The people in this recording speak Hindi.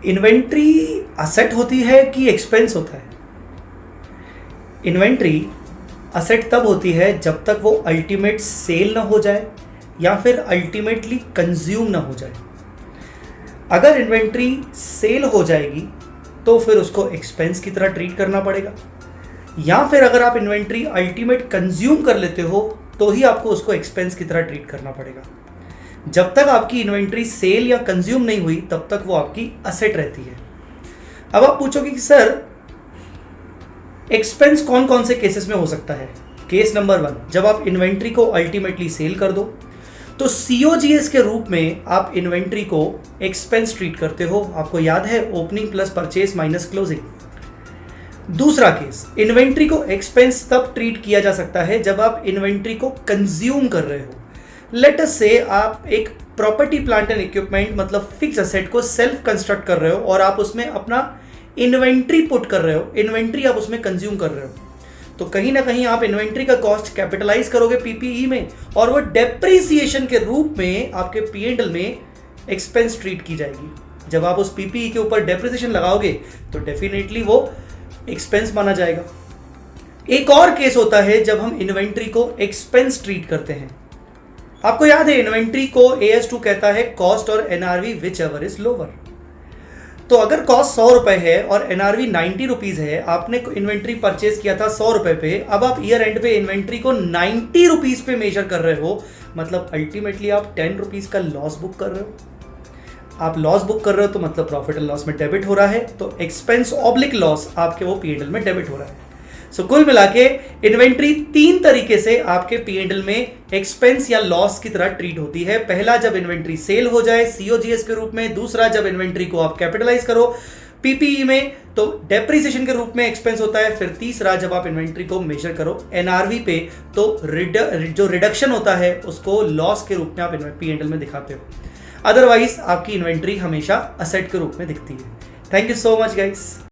इन्वेंट्री असेट होती है कि एक्सपेंस होता है? इन्वेंट्री असेट तब होती है जब तक वो अल्टीमेट सेल ना हो जाए या फिर अल्टीमेटली कंज्यूम ना हो जाए। अगर इन्वेंट्री सेल हो जाएगी तो फिर उसको एक्सपेंस की तरह ट्रीट करना पड़ेगा, या फिर अगर आप इन्वेंट्री अल्टीमेट कंज्यूम कर लेते हो तो ही आपको उसको एक्सपेंस की तरह ट्रीट करना पड़ेगा। जब तक आपकी इन्वेंट्री सेल या कंज्यूम नहीं हुई तब तक वो आपकी असेट रहती है। अब आप पूछोगे कि सर एक्सपेंस कौन कौन से केसेस में हो सकता है? केस नंबर 1, जब आप इन्वेंट्री को अल्टीमेटली सेल कर दो तो सीओजीएस के रूप में आप इन्वेंट्री को एक्सपेंस ट्रीट करते हो। आपको याद है, opening plus purchase minus closing. दूसरा केस, इन्वेंट्री को एक्सपेंस तब ट्रीट किया जा सकता है जब आप इन्वेंट्री को कंज्यूम कर रहे हो। लेट अस से आप एक प्रॉपर्टी प्लांट एंड इक्विपमेंट मतलब फिक्स असेट को सेल्फ कंस्ट्रक्ट कर रहे हो और आप उसमें अपना इन्वेंट्री पुट कर रहे हो, इन्वेंट्री आप उसमें कंज्यूम कर रहे हो, तो कहीं ना कहीं आप इन्वेंट्री का कॉस्ट कैपिटलाइज करोगे पीपीई में और वो डेप्रीसिएशन के रूप में आपके पीएनएल में एक्सपेंस ट्रीट की जाएगी। जब आप उस पीपीई के ऊपर डेप्रीसिएशन लगाओगे तो डेफिनेटली वो एक्सपेंस माना जाएगा। एक और केस होता है जब हम इन्वेंट्री को एक्सपेंस ट्रीट करते हैं। आपको याद है, इन्वेंट्री को AS2 कहता है कॉस्ट और NRV which ever is lower. तो अगर कॉस्ट 100 रुपए है और एनआरवी 90 रुपीज है, आपने इन्वेंट्री परचेज किया था 100 रुपए पे, अब आप ईयर एंड पे इन्वेंट्री को 90 रुपीज पे मेजर कर रहे हो, मतलब अल्टीमेटली आप 10 रुपीज का लॉस बुक कर रहे हो। आप लॉस बुक कर रहे हो तो मतलब प्रॉफिट एंड लॉस में डेबिट हो रहा है, तो एक्सपेंस ऑब्लिक लॉस आपके वो पीएनएल में डेबिट हो रहा है। सो कुल मिला के इन्वेंट्री 3 तरीके से आपके पीएनएल में एक्सपेंस या लॉस की तरह ट्रीट होती है। पहला, जब इन्वेंट्री सेल हो जाए सीओजीएस के रूप में। दूसरा, जब इन्वेंट्री को आप कैपिटलाइज करो पीपीई में तो डेप्रीसिएशन के रूप में एक्सपेंस होता है। फिर तीसरा, जब आप इन्वेंट्री को मेजर करो एनआरवी पे तो जो रिडक्शन होता है उसको लॉस के रूप में आप पीएनएल में दिखाते हो। अदरवाइज आपकी इन्वेंट्री हमेशा असेट के रूप में दिखती है। Thank you so much guys.